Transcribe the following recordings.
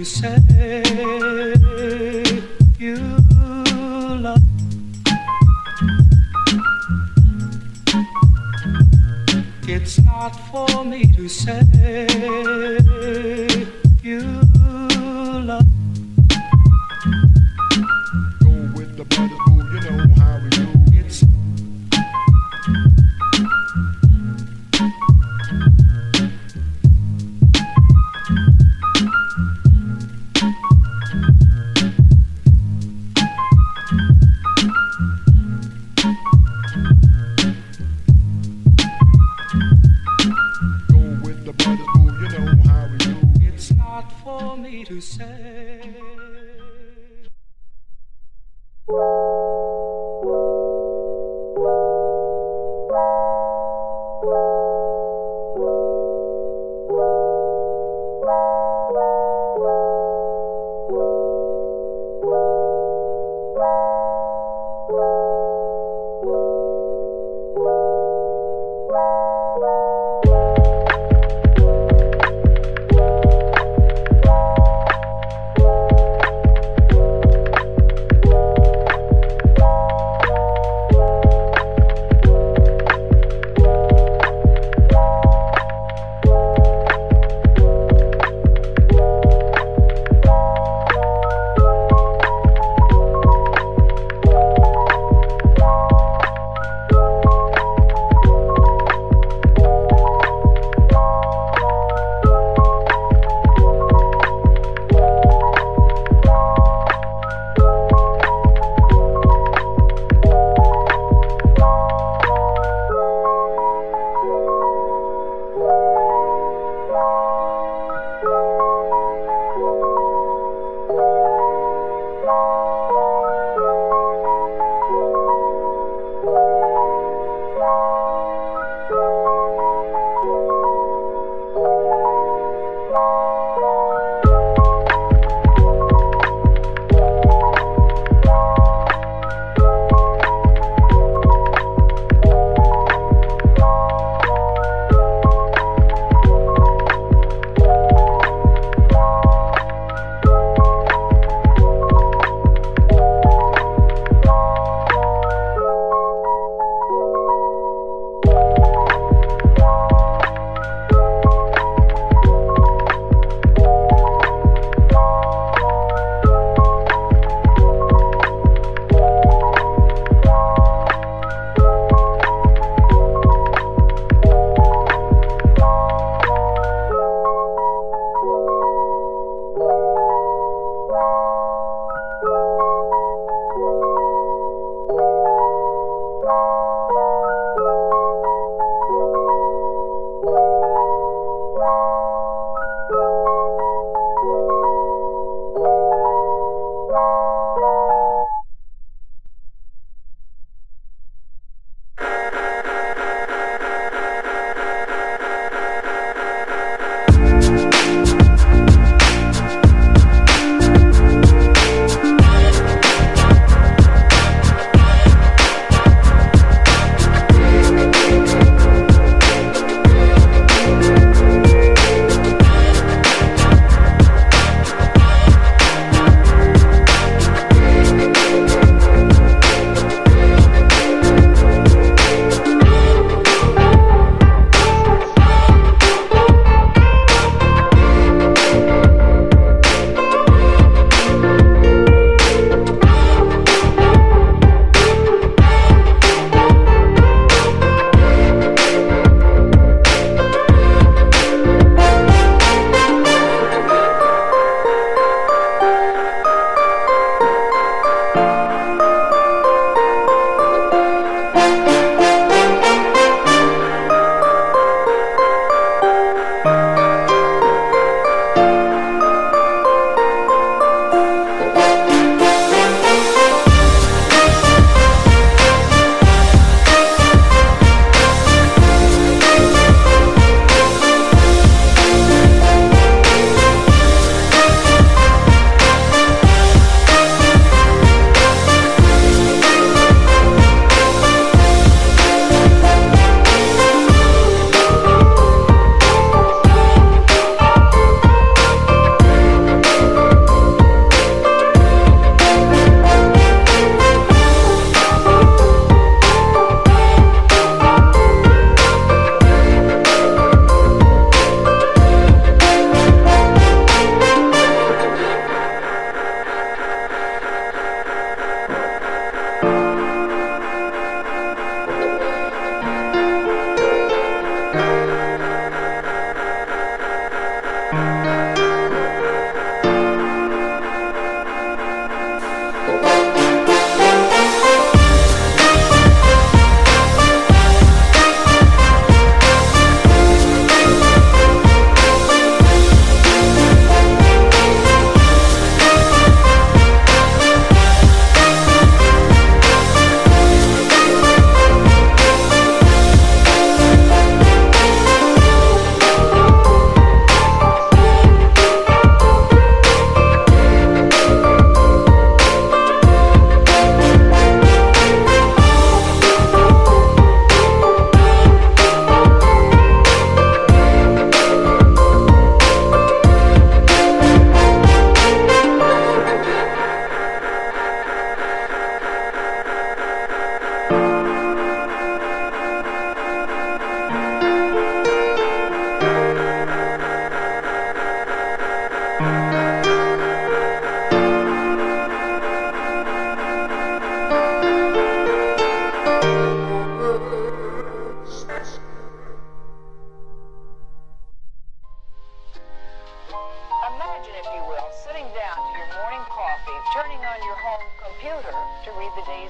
to say you love. It's not for me to say you love. Go with the brothers, boo, you know how we do. It's not for me to say.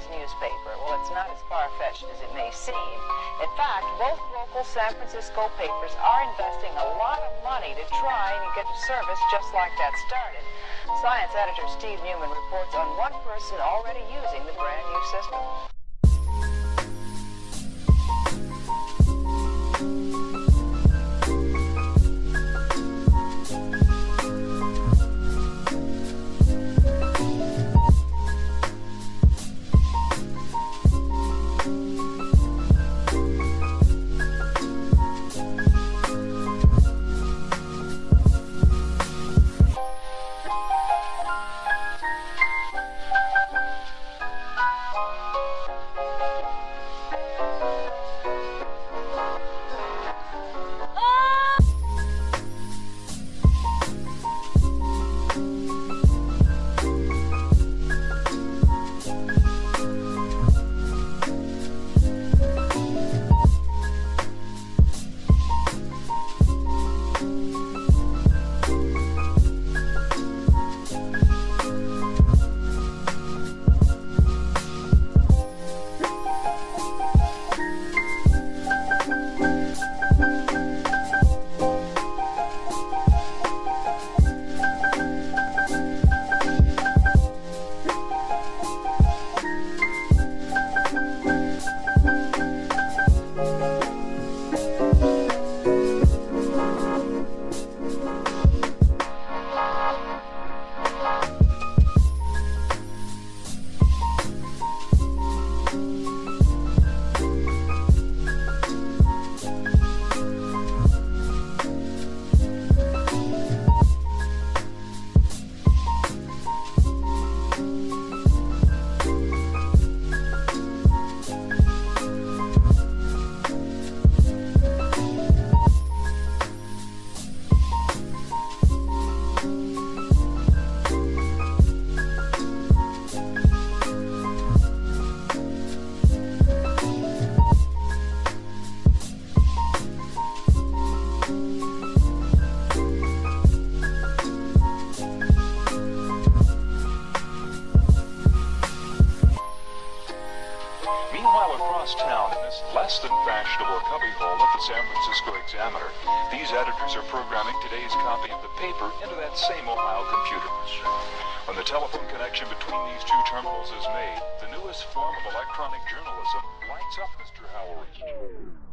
Friday's newspaper. Well, it's not as far-fetched as it may seem. In fact, both local San Francisco papers are investing a lot of money to try and get a service just like that started. Science editor Steve Newman reports on one person already using the brand new system. Meanwhile, across town, in this less than fashionable cubbyhole of the San Francisco Examiner, these editors are programming today's copy of the paper into that same Ohio computer. When the telephone connection between these two terminals is made, the newest form of electronic journalism lights up Mr. Howard.